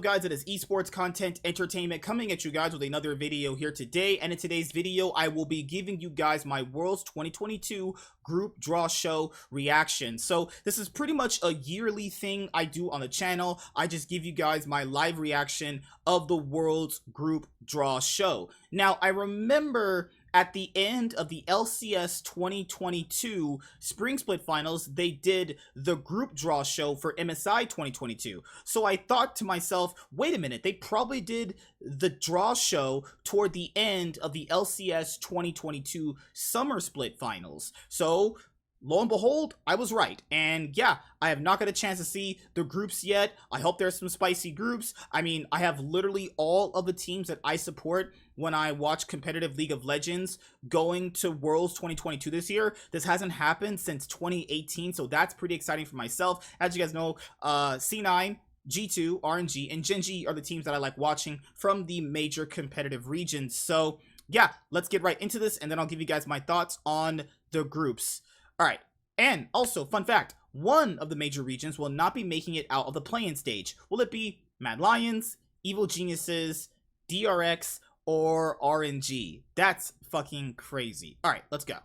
guys? It is esports content entertainment coming at you guys with another video here today. And in today's video, I will be giving you guys my Worlds 2022 group draw show reaction. So this is pretty much a yearly thing I do on the channel. I just give you guys my live reaction of the Worlds group draw show. Now, I remember at the end of the LCS 2022 Spring Split Finals, they did the group draw show for MSI 2022. So I thought to myself, wait a minute, they probably did the draw show toward the end of the LCS 2022 Summer Split Finals. So lo and behold, I was right. And yeah, I have not got a chance to see the groups yet. I hope there's some spicy groups. I mean, I have literally all of the teams that I support when I watch competitive League of Legends going to Worlds 2022 this year. This hasn't happened since 2018, so that's pretty exciting for myself. As you guys know, C9, G2, RNG, and GENG are the teams that I like watching from the major competitive regions. So yeah, let's get right into this, and then I'll give you guys my thoughts on the groups. All right, and also, fun fact, one of the major regions will not be making it out of the play-in stage. Will it be Mad Lions, Evil Geniuses, DRX, or RNG? That's fucking crazy. All right, let's go.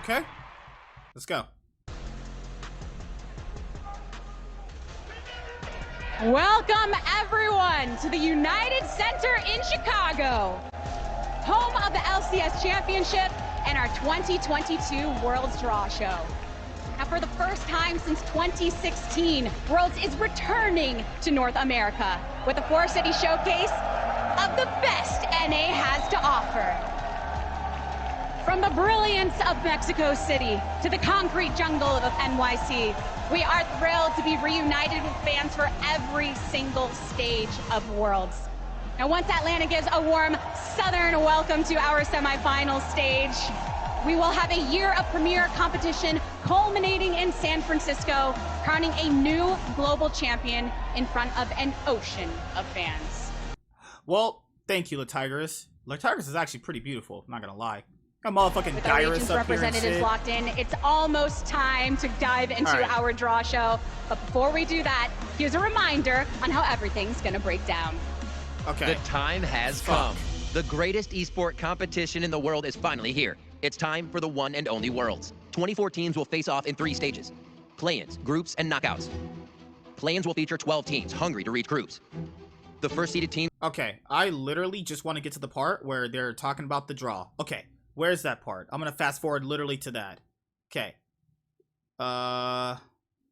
Okay, let's go. Welcome everyone to the United Center in Chicago, home of the LCS Championship and our 2022 Worlds Draw Show. Now, for the first time since 2016, Worlds is returning to North America with a four-city showcase of the best NA has to offer. From the brilliance of Mexico City to the concrete jungle of NYC, we are thrilled to be reunited with fans for every single stage of Worlds. Now, once Atlanta gives a warm Southern welcome to our semifinal stage, we will have a year of premier competition culminating in San Francisco, crowning a new global champion in front of an ocean of fans. Well, thank you, LaTigress. LaTigress is actually pretty beautiful, I'm not gonna lie. A motherfucking with our region's representatives locked in, it's almost time to dive into our draw show. But before we do that, here's a reminder on how everything's gonna break down. Okay. The time has come. The greatest esport competition in the world is finally here. It's time for the one and only Worlds. 24 teams will face off in 3 stages: play-ins, groups, and knockouts. Play-ins will feature 12 teams hungry to reach groups. The first seeded team. Okay, I literally just want to get to the part where they're talking about the draw. Okay. Where's that part? I'm gonna fast forward literally to that. Okay.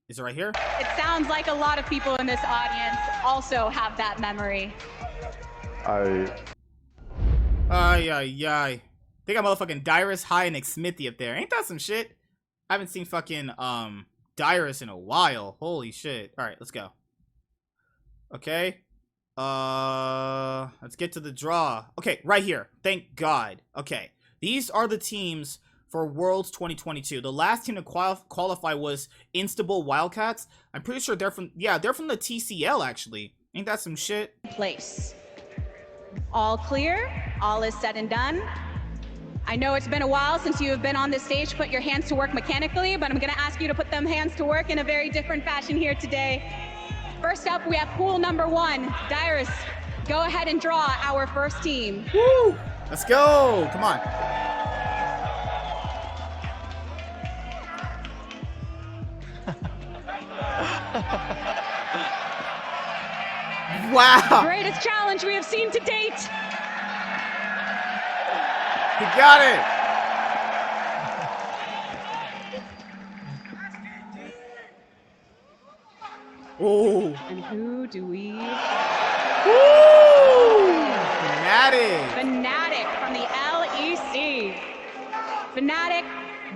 Is it right here? It sounds like a lot of people in this audience also have that memory. They got motherfucking Dyrus, High, and Xmithy up there. Ain't that some shit? I haven't seen fucking Dyrus in a while. Holy shit. Alright, let's go. Okay. Let's get to the draw. Okay, right here. Thank God. Okay. These are the teams for Worlds 2022. The last team to qualify was Instable Wildcats. I'm pretty sure they're from, yeah, they're from the TCL, actually. Ain't that some shit? Place. All clear. All is said and done. I know it's been a while since you have been on this stage to put your hands to work mechanically, but I'm going to ask you to put them hands to work in a very different fashion here today. First up, we have pool number 1. Dyrus, go ahead and draw our first team. Woo! Let's go! Come on. Wow! Greatest challenge we have seen to date. He got it! Oh! And who do we... Woo! Fnatic from the LEC. Fnatic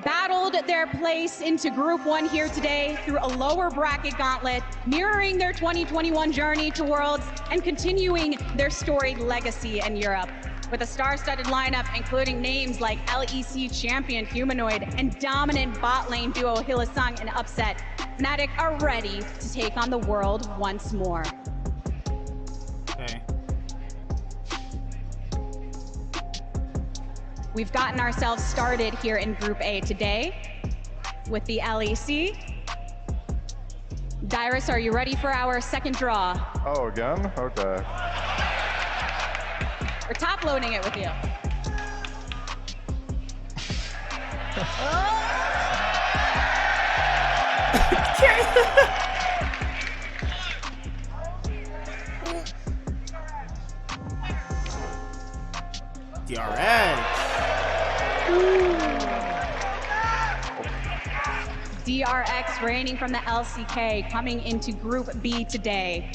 battled their place into Group 1 here today through a lower bracket gauntlet, mirroring their 2021 journey to Worlds and continuing their storied legacy in Europe. With a star-studded lineup including names like LEC champion Humanoid and dominant bot lane duo Hylissang and Upset, Fnatic are ready to take on the world once more. Okay. We've gotten ourselves started here in Group A today with the LEC. Dyrus, are you ready for our second draw? Oh, again? Okay. We're top loading it with you. DRX. DRX reigning from the LCK coming into Group B today.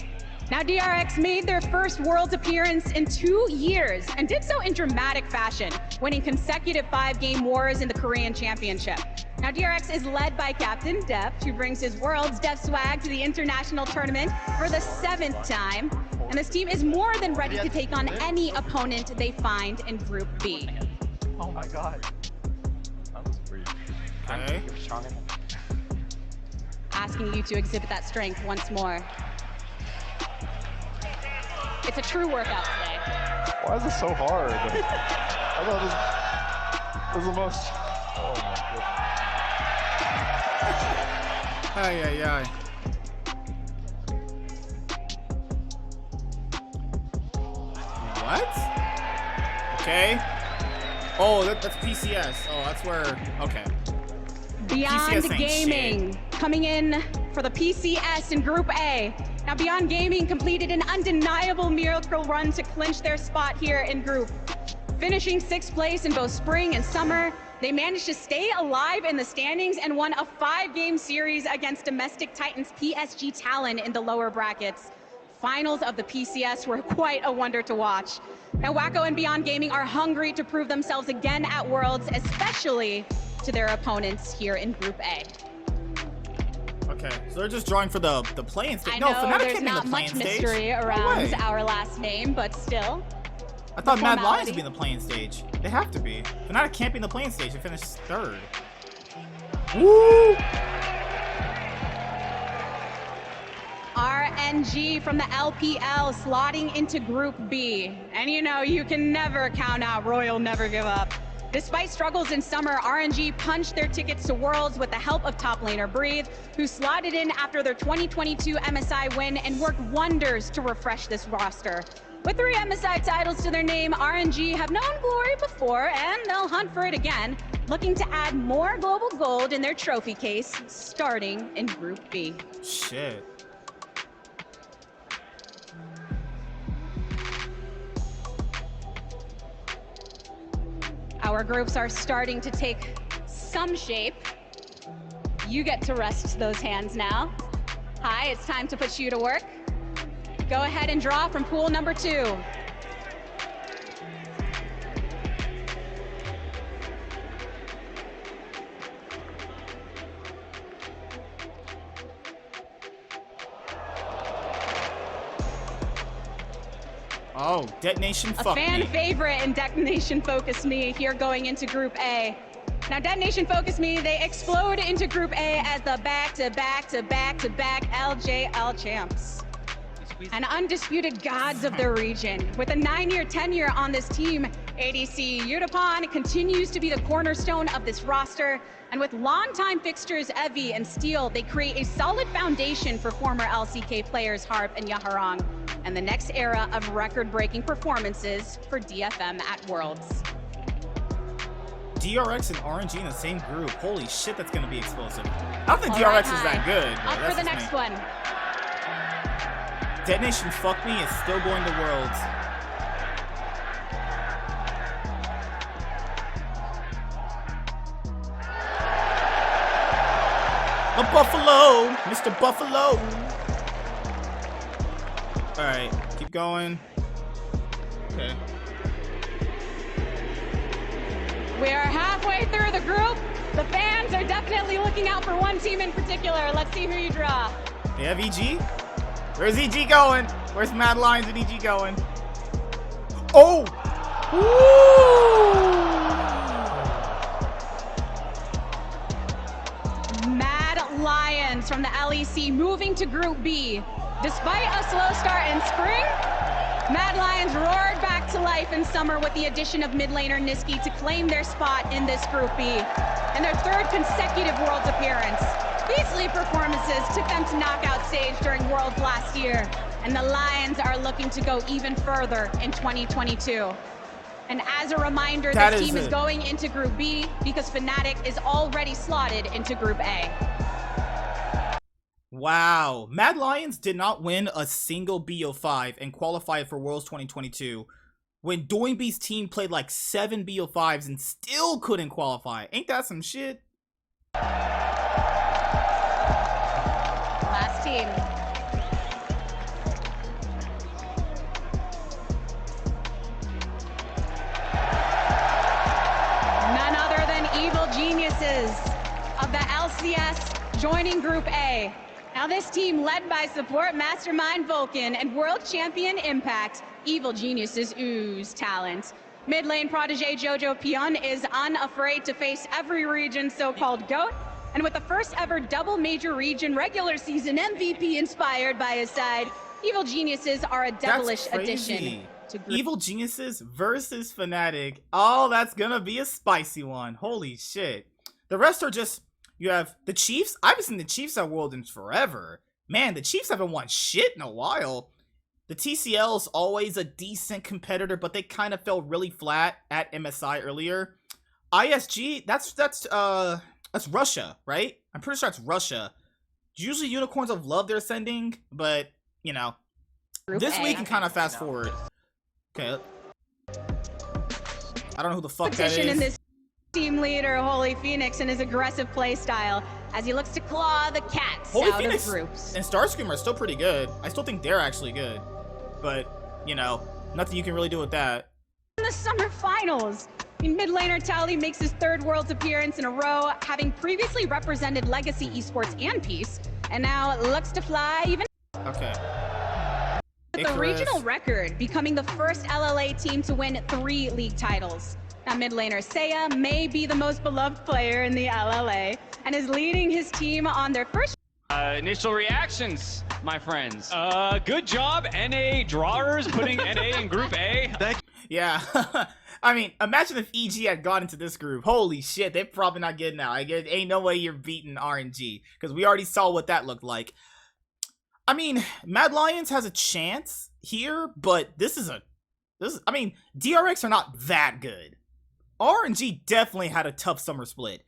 Now DRX made their first Worlds appearance in 2 years and did so in dramatic fashion, winning consecutive 5-game wars in the Korean Championship. Now DRX is led by Captain Deft, who brings his Worlds Deft swag to the international tournament for the 7th time. And this team is more than ready to take on any opponent they find in Group B. Oh my god. That was pretty. Okay. Asking you to exhibit that strength once more. It's a true workout today. Why is this so hard? I thought this was the most. Oh my god. Ay, ay, ay. What? Okay. Oh, that's PCS. Oh, that's where. Okay. Beyond PCS ain't Gaming coming in for the PCS in Group A. Now Beyond Gaming completed an undeniable miracle run to clinch their spot here in Group. Finishing 6th place in both spring and summer, they managed to stay alive in the standings and won a 5-game series against domestic Titans PSG Talon in the lower brackets. Finals of the PCS were quite a wonder to watch. Now Wacko and Beyond Gaming are hungry to prove themselves again at Worlds, especially to their opponents here in Group A. Okay, so they're just drawing for the playing stage. I No, know Fnatic there's can't be in not the playing much stage. mystery No around way. our last name, but still. I thought Mad Lions formality. would be in the playing stage. They have to be. Fnatic can't be in the playing stage. They finished 3rd. Woo! RNG from the LPL slotting into Group B. And you know, you can never count out Royal Never Give Up. Despite struggles in summer, RNG punched their tickets to Worlds with the help of top laner Breathe, who slotted in after their 2022 MSI win and worked wonders to refresh this roster. With 3 MSI titles to their name, RNG have known glory before, and they'll hunt for it again, looking to add more global gold in their trophy case, starting in Group B. Shit. Our groups are starting to take some shape. You get to rest those hands now. Hi, it's time to put you to work. Go ahead and draw from pool number 2. Oh, Detonation A fuck fan me. favorite in Detonation Focus Me here going into Group A. Now Detonation Focus Me, they explode into Group A as the back-to-back-to-back-to-back LJL champs. And undisputed gods of their region. With a 9-year tenure on this team, ADC Yutapon continues to be the cornerstone of this roster. And with longtime fixtures Evie and Steel, they create a solid foundation for former LCK players Harp and Yaharong, and the next era of record-breaking performances for DFM at Worlds. DRX and RNG in the same group. Holy shit, that's gonna be explosive. I don't think All DRX right, is that good. But Up that's for the just next me. one. Detonation fuck me is still going to Worlds. A Buffalo, Mr. Buffalo. All right, keep going. Okay. We are halfway through the group. The fans are definitely looking out for one team in particular. Let's see who you draw. They have EG? Where's EG going? Where's Mad Lions and EG going? Oh! Mad Lions from the LEC moving to Group B. Despite a slow start in spring, Mad Lions roared back to life in summer with the addition of mid laner Niski to claim their spot in this Group B and their third consecutive Worlds appearance. Beastly performances took them to knockout stage during Worlds last year, and the Lions are looking to go even further in 2022. And as a reminder, this team is going into Group B because Fnatic is already slotted into Group A. Wow. Mad Lions did not win a single BO5 and qualified for Worlds 2022 when Doing Beast's team played like 7 BO5s and still couldn't qualify. Ain't that some shit? Last team. None other than Evil Geniuses of the LCS joining Group A. Now this team, led by support mastermind Vulcan and world champion Impact, Evil Geniuses ooze talent. Mid lane protege Jojo Pion is unafraid to face every region's so-called GOAT, and with the first ever double major region regular season MVP inspired by his side, Evil Geniuses are a devilish addition to Group. Evil Geniuses versus Fnatic. Oh, that's gonna be a spicy one. Holy shit. The rest are just... You have the Chiefs. I haven't seen the Chiefs at Worlds in forever. Man, the Chiefs haven't won shit in a while. The TCL's always a decent competitor, but they kind of fell really flat at MSI earlier. ISG, that's Russia, right? I'm pretty sure it's Russia. Usually unicorns have loved their ascending, but you know, this week can kind of fast forward. Okay. I don't know who the fuck that is. Team leader Holy Phoenix and his aggressive play style as he looks to claw the cats Holy out Phoenix of groups. And Starscream are still pretty good. I still think they're actually good, but you know, nothing you can really do with that. In the summer finals, mid laner Tally makes his third Worlds appearance in a row, having previously represented Legacy Esports and Peace, and now looks to fly even. Okay. With the regional record, becoming the first LLA team to win 3 league titles. Now, mid laner Seiya may be the most beloved player in the LLA and is leading his team on their first. Initial reactions, my friends. Good job, NA drawers, putting NA in Group A. Thank you. Yeah. I mean, imagine if EG had gone into this group. Holy shit, they're probably not good now. I guess ain't no way you're beating RNG because we already saw what that looked like. I mean, Mad Lions has a chance here, but I mean, DRX are not that good. RNG definitely had a tough summer split,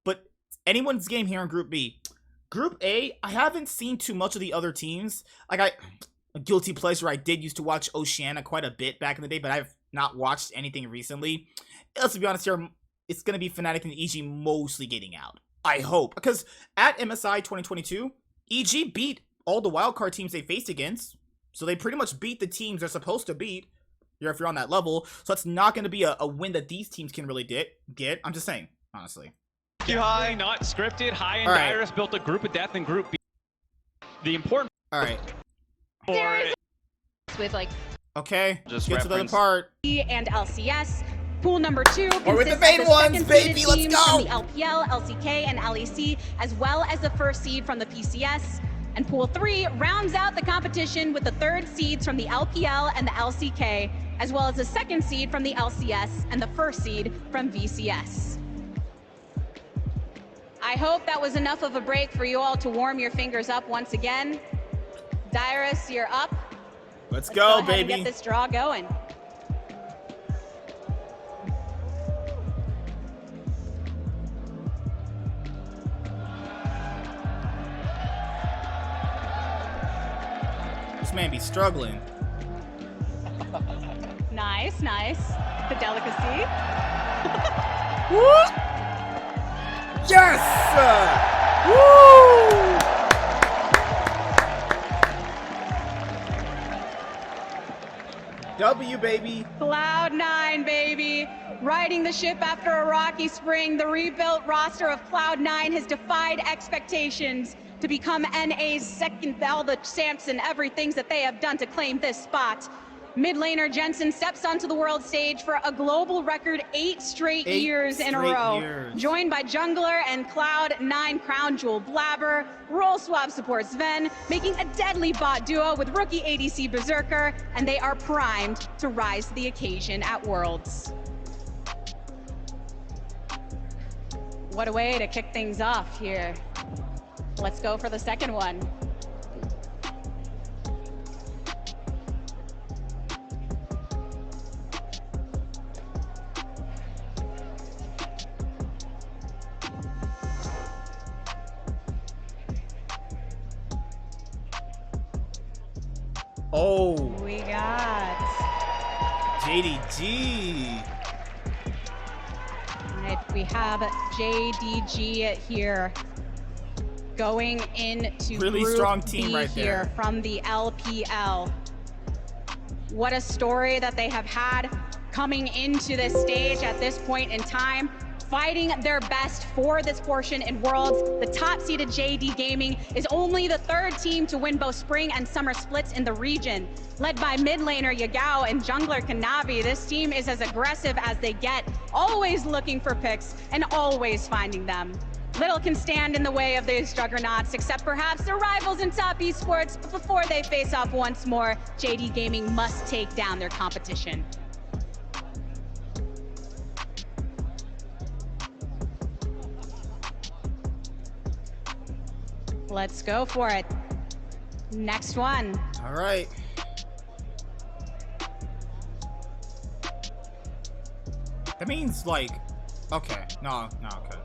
but anyone's game here in Group B. Group A, I haven't seen too much of the other teams. Like a guilty pleasure, I did used to watch Oceania quite a bit back in the day, but I've not watched anything recently. Let's be honest here, it's going to be Fnatic and EG mostly getting out. I hope, because at MSI 2022, EG beat all the wildcard teams they faced against, so they pretty much beat the teams they're supposed to beat. If you're on that level, so it's not going to be a win that these teams can really get. I'm just saying, honestly. Too high, not scripted. High and Dyrus built a group of death in Group B. The important. All right. With like. Okay. Just get to the other part. And LCS. Pool number 2 or with the main ones, baby. Let's go. From the LPL, LCK, and LEC, as well as the first seed from the PCS. And Pool 3 rounds out the competition with the third seeds from the LPL and the LCK, as well as the second seed from the LCS and the first seed from VCS. I hope that was enough of a break for you all to warm your fingers up once again. Dyrus, you're up. Let's go, baby. And get this draw going. This man be struggling. Nice, nice. The delicacy. Woo! Yes! Woo! W, baby. Cloud9, baby. Riding the ship after a rocky spring, the rebuilt roster of Cloud9 has defied expectations to become NA's second, all the champs and everything that they have done to claim this spot. Mid laner Jensen steps onto the world stage for a global record 8 straight years in a row. Joined by jungler and Cloud9 crown jewel Blabber, role swap support Sven, making a deadly bot duo with rookie ADC Berserker, and they are primed to rise to the occasion at Worlds. What a way to kick things off here. Let's go for the second one. Oh, We got JDG. Right, we have JDG here going into Really Group strong team B right here there. from the LPL. What a story that they have had coming into this stage at this point in time, fighting their best for this portion in Worlds. The top-seeded JD Gaming is only the 3rd team to win both spring and summer splits in the region. Led by mid laner Yagao and jungler Kanavi, this team is as aggressive as they get, always looking for picks and always finding them. Little can stand in the way of these juggernauts, except perhaps their rivals in top esports, but before they face off once more, JD Gaming must take down their competition. Let's go for it. Next one. All right. That means like, okay, no, okay.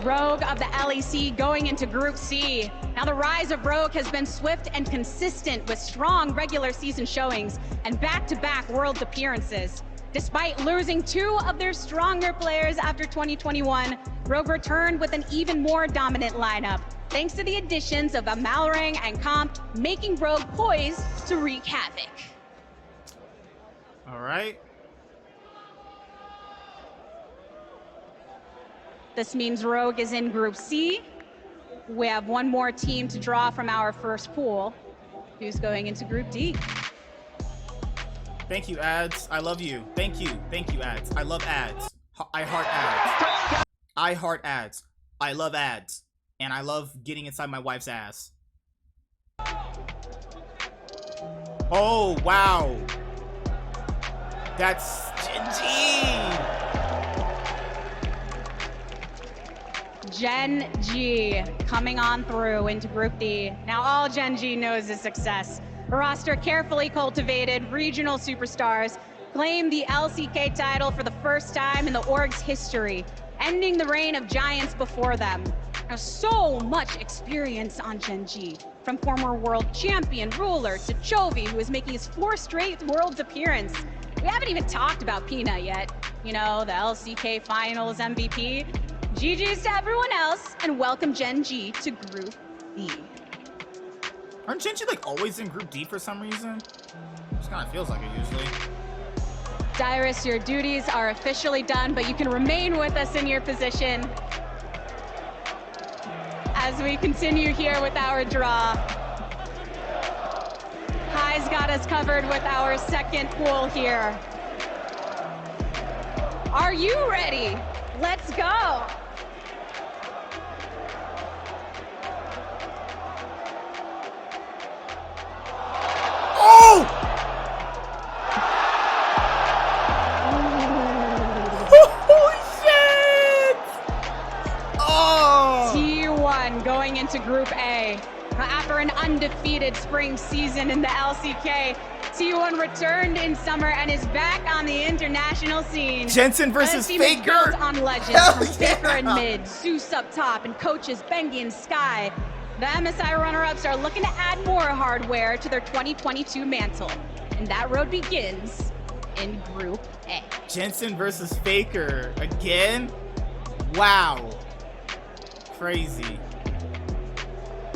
Rogue of the LEC going into Group C. Now the rise of Rogue has been swift and consistent with strong regular season showings and back-to-back Worlds appearances. Despite losing 2 of their stronger players after 2021, Rogue returned with an even more dominant lineup, thanks to the additions of Amalrang and Comp, making Rogue poised to wreak havoc. All right. This means Rogue is in Group C. We have one more team to draw from our first pool. Who's going into Group D? Thank you, ads. I love you. Thank you, ads. I love ads. I heart ads. I heart ads. I love ads. And I love getting inside my wife's ass. Oh, wow. That's GENG. Gen G coming on through into Group D. Now all Gen G knows is success. A roster carefully cultivated, regional superstars claim the LCK title for the first time in the org's history, ending the reign of giants before them. Now so much experience on Gen G, from former world champion Ruler to Chovy, who is making his 4th straight Worlds appearance. We haven't even talked about Peanut yet. You know, the LCK Finals MVP. GG's to everyone else, and welcome Gen G to Group D. Aren't Gen G like always in Group D for some reason? Just kind of feels like it usually. Dyrus, your duties are officially done, but you can remain with us in your position as we continue here with our draw. High's got us covered with our second pool here. Are you ready? Let's go. Oh! Holy shit! Oh! T1 going into Group A. After an undefeated spring season in the LCK, T1 returned in summer and is back on the international scene. Jensen versus The team is Faker. built on legends from Faker and mid, Zeus up top, and coaches Bengi and Sky. The MSI runner-ups are looking to add more hardware to their 2022 mantle, and that road begins in Group A. Jensen versus Faker again? Wow. Crazy.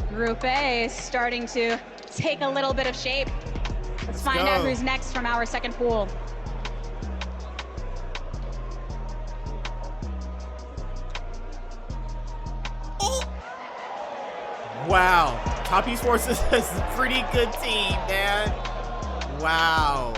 Group A is starting to take a little bit of shape. Let's find out who's next from our second pool. Wow. Top Esports is a pretty good team, man. Wow.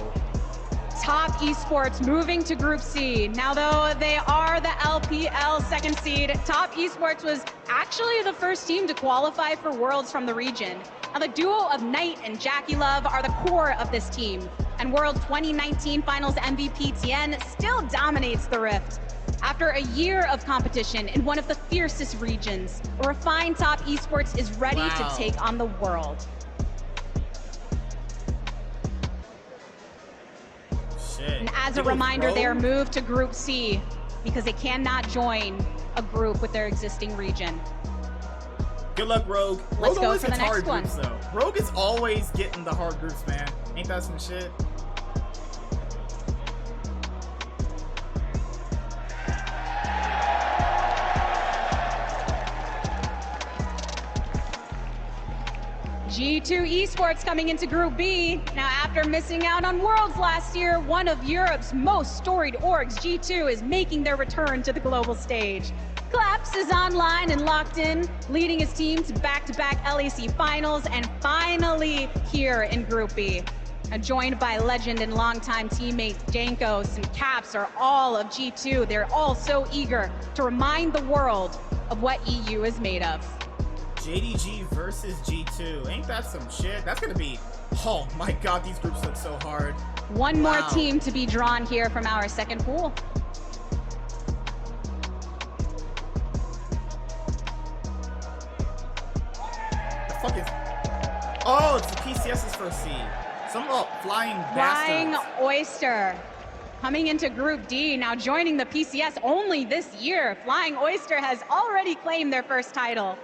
Top Esports moving to Group C. Now, though they are the LPL second seed, Top Esports was actually the first team to qualify for Worlds from the region. Now, the duo of Knight and Jackie Love are the core of this team, and World 2019 Finals MVP Tien still dominates the Rift. After a year of competition in one of the fiercest regions, a refined Top Esports is ready to take on the world. And as a reminder, they are moved to Group C because they cannot join a group with their existing region. Good luck, Rogue. Let's go for the next one. Groups, though. Rogue is always getting the hard groups, man. Ain't that some shit? G2 Esports coming into Group B. Now, after missing out on Worlds last year, one of Europe's most storied orgs, G2, is making their return to the global stage. Claps is online and locked in, leading his team to back-to-back LEC finals and finally here in Group B. Now, joined by legend and longtime teammates Jankos and Caps are all of G2. They're all so eager to remind the world of what EU is made of. JDG versus G2. Ain't that some shit? That's gonna be, oh my god, these groups look so hard. One more team to be drawn here from our second pool. The fuck is, oh, it's the PCS's first seed. Some flying bastards. Flying Oyster coming into Group D, now joining the PCS only this year. Flying Oyster has already claimed their first title.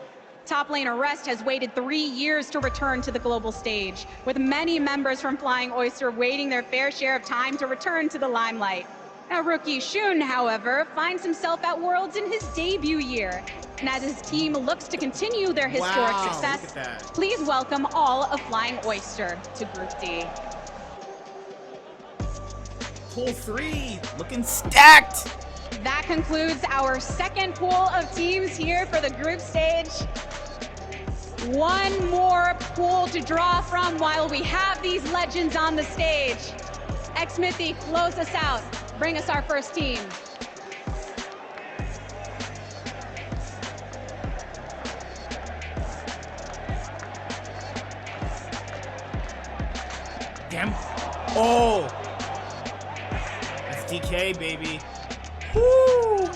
Top laner Rest has waited 3 years to return to the global stage, with many members from Flying Oyster waiting their fair share of time to return to the limelight. Now, rookie Shun, however, finds himself at Worlds in his debut year. And as his team looks to continue their historic success, please welcome all of Flying Oyster to Group D. Pool 3, looking stacked. That concludes our second pool of teams here for the group stage. One more pool to draw from while we have these legends on the stage. Xmithy, close us out. Bring us our first team. Damn. Oh. That's DK, baby. Woo!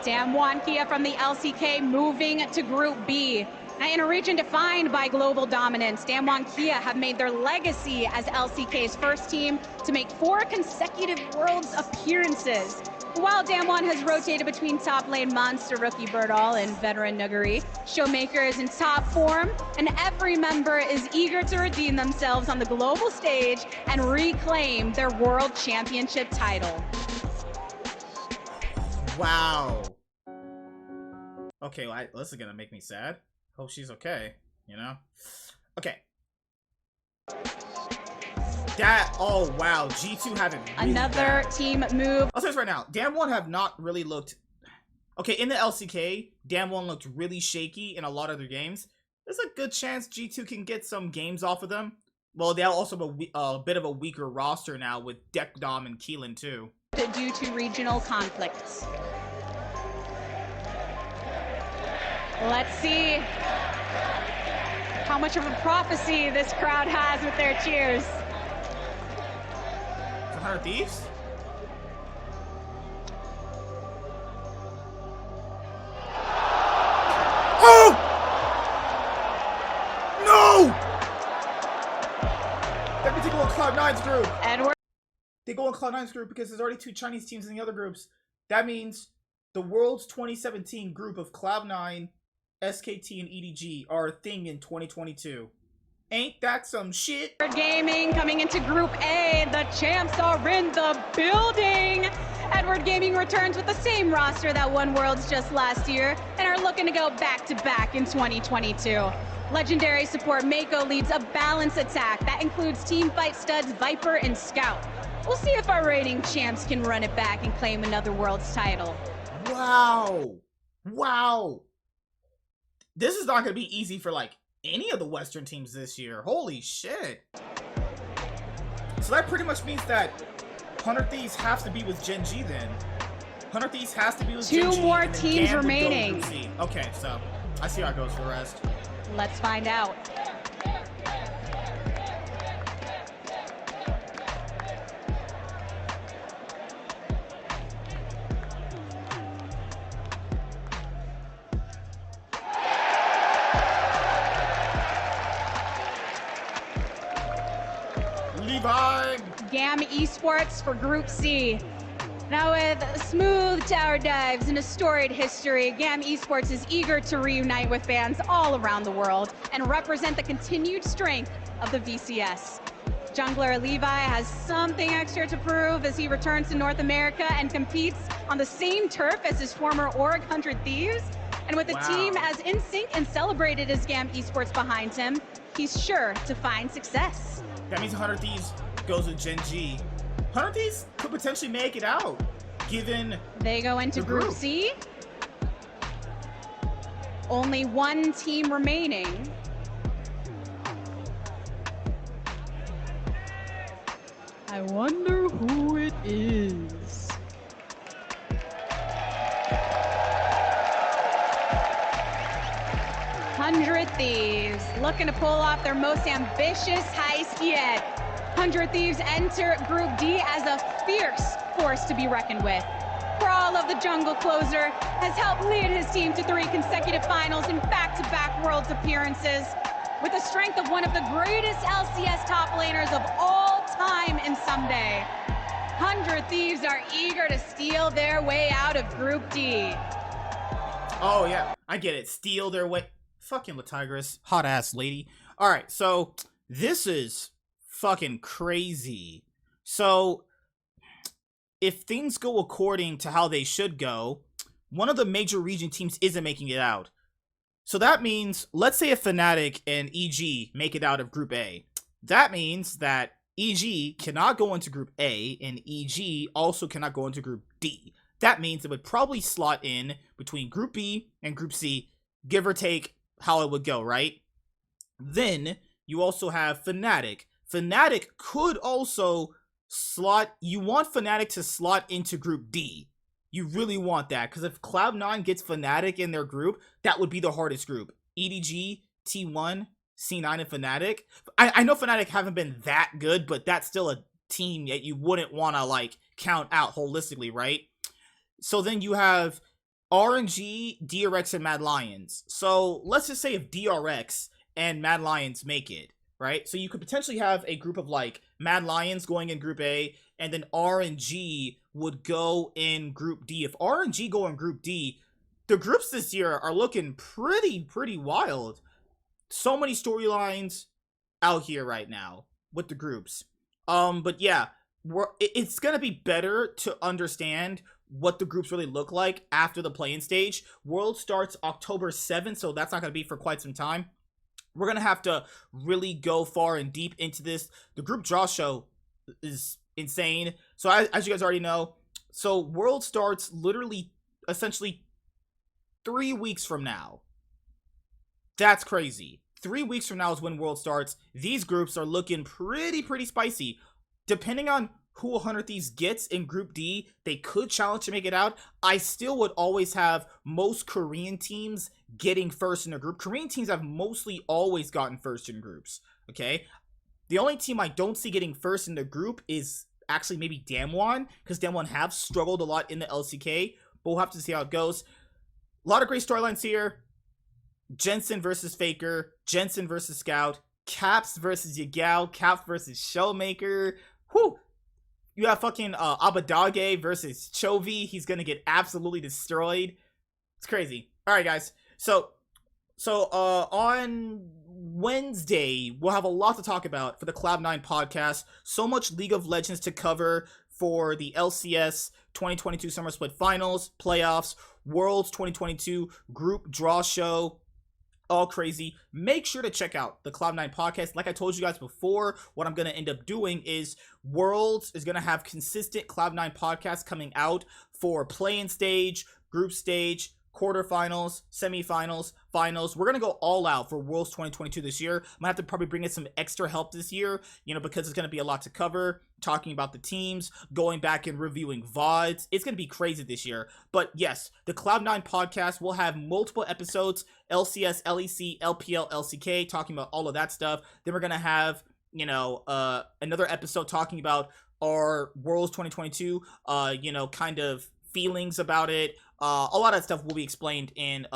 Damwon Kia from the LCK moving to Group B. Now, in a region defined by global dominance, Damwon Kia have made their legacy as LCK's first team to make 4 consecutive Worlds appearances. While Damwon has rotated between top lane monster rookie Birdall and veteran Nuguri, Showmaker is in top form, and every member is eager to redeem themselves on the global stage and reclaim their World Championship title. Wow. Okay, well, this is gonna make me sad. Hope she's okay, you know? Okay. That, oh wow, G2 haven't really Another team move. I'll say this right now, Damwon have not really looked, okay, in the LCK, Damwon looked really shaky in a lot of their games. There's a good chance G2 can get some games off of them. Well, they'll also have a bit of a weaker roster now with Dekdom and Keelan too. Due to regional conflicts. Let's see how much of a prophecy this crowd has with their cheers. 100 Thieves? Oh! No! That means they go in Cloud9's group. And They go in Cloud9's group because there's already 2 Chinese teams in the other groups. That means the World's 2017 group of Cloud9, SKT, and EDG are a thing in 2022. Ain't that some shit? Gaming coming into Group A. The champs are in the building. Edward Gaming returns with the same roster that won Worlds just last year and are looking to go back-to-back in 2022. Legendary support Mako leads a balanced attack that includes teamfight studs Viper and Scout. We'll see if our reigning champs can run it back and claim another Worlds title. Wow. Wow. This is not going to be easy for, like, any of the Western teams this year. Holy shit. So that pretty much means that 100 Thieves has to be with Gen G then. 100 Thieves has to be with Gen G. Two more teams remaining. Okay, so I see how it goes for the rest. Let's find out. GAM Esports for Group C. Now with smooth tower dives and a storied history, GAM Esports is eager to reunite with fans all around the world and represent the continued strength of the VCS. Jungler Levi has something extra to prove as he returns to North America and competes on the same turf as his former Org 100 Thieves. And with the team as in sync and celebrated as GAM Esports behind him, he's sure to find success. That means 100 Thieves goes with Gen G. 100 Thieves could potentially make it out, given they go into Group C. Only one team remaining. I wonder who it is. Hundred Thieves looking to pull off their most ambitious heist yet. 100 Thieves enter Group D as a fierce force to be reckoned with. Brawl of the Jungle Closer has helped lead his team to 3 consecutive finals and back-to-back Worlds appearances. With the strength of one of the greatest LCS top laners of all time in Someday, 100 Thieves are eager to steal their way out of Group D. Oh yeah, I get it. Steal their way. Fucking Latigris. Hot ass lady. Alright, so this is fucking crazy. So if things go according to how they should go, one of the major region teams isn't making it out. So that means, let's say if Fnatic and EG make it out of Group A. That means that EG cannot go into Group A, and EG also cannot go into Group D. That means it would probably slot in between Group B and Group C, give or take how it would go, right? Then you also have Fnatic. Fnatic could also slot, you want Fnatic to slot into Group D. You really want that, because if Cloud9 gets Fnatic in their group, that would be the hardest group. EDG, T1, C9, and Fnatic. I know Fnatic haven't been that good, but that's still a team that you wouldn't want to, like, count out holistically, right? So then you have RNG, DRX, and Mad Lions. So let's just say if DRX and Mad Lions make it, right? So you could potentially have a group of, like, Mad Lions going in Group A, and then RNG would go in Group D. If RNG go in Group D, the groups this year are looking pretty wild. So many storylines out here right now with the groups. But yeah, it's gonna be better to understand what the groups really look like after the play-in stage. World starts October 7th, so that's not gonna be for quite some time. We're gonna have to really go far and deep into this. The group draw show is insane. So as you guys already know, so World starts literally essentially 3 weeks from now. That's crazy. 3 weeks from now is when World starts. These groups are looking pretty spicy. Depending on who 100 Thieves gets in Group D, they could challenge to make it out. I still would always have most Korean teams getting first in a group. Korean teams have mostly always gotten first in groups, okay? The only team I don't see getting first in the group is actually maybe Damwon, because Damwon have struggled a lot in the LCK, but we'll have to see how it goes. A lot of great storylines here. Jensen versus Faker, Jensen versus Scout, Caps versus Yagao, Caps versus Showmaker. Whew! You have fucking Abadage versus Chovy. He's gonna get absolutely destroyed. It's crazy. Alright, guys. So on Wednesday, we'll have a lot to talk about for the Cloud9 podcast. So much League of Legends to cover for the LCS 2022 Summer Split Finals, playoffs, Worlds 2022 group draw show. all crazy. Make sure to check out the Cloud9 podcast. Like I told you guys before, what I'm going to end up doing is Worlds is going to have consistent Cloud9 podcasts coming out for play-in stage, group stage, quarterfinals, semifinals, finals. We're going to go all out for Worlds 2022 this year. I'm going to have to probably bring in some extra help this year, because it's going to be a lot to cover, talking about the teams, going back and reviewing VODs. It's going to be crazy this year. But yes, the Cloud9 podcast will have multiple episodes, LCS, LEC, LPL, LCK, talking about all of that stuff. Then we're going to have, another episode talking about our Worlds 2022, kind of feelings about it. A lot of that stuff will be explained in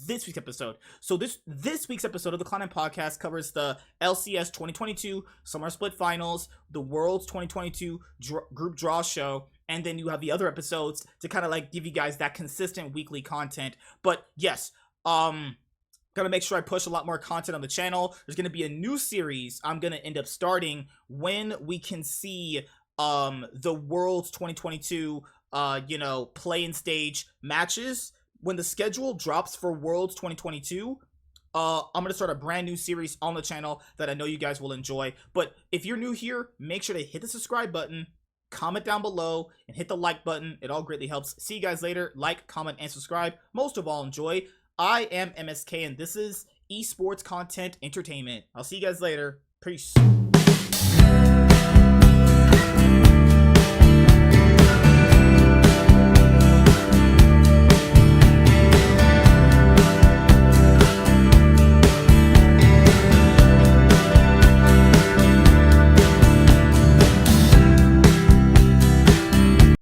this week's episode. So this week's episode of the Cloud9 podcast covers the LCS 2022 Summer Split Finals, the Worlds 2022 Group Draw Show, and then you have the other episodes to kind of like give you guys that consistent weekly content. But yes, gonna make sure I push a lot more content on the channel. There's gonna be a new series I'm gonna end up starting when we can see the Worlds 2022 play-in stage matches. When the schedule drops for Worlds 2022, I'm gonna start a brand new series on the channel that I know you guys will enjoy. But if you're new here, make sure to hit the subscribe button, comment down below, and hit the like button. It all greatly helps. See you guys later. Like, comment, and subscribe. Most of all, enjoy. I am MSK, and this is Esports Content Entertainment. I'll see you guys later. Peace.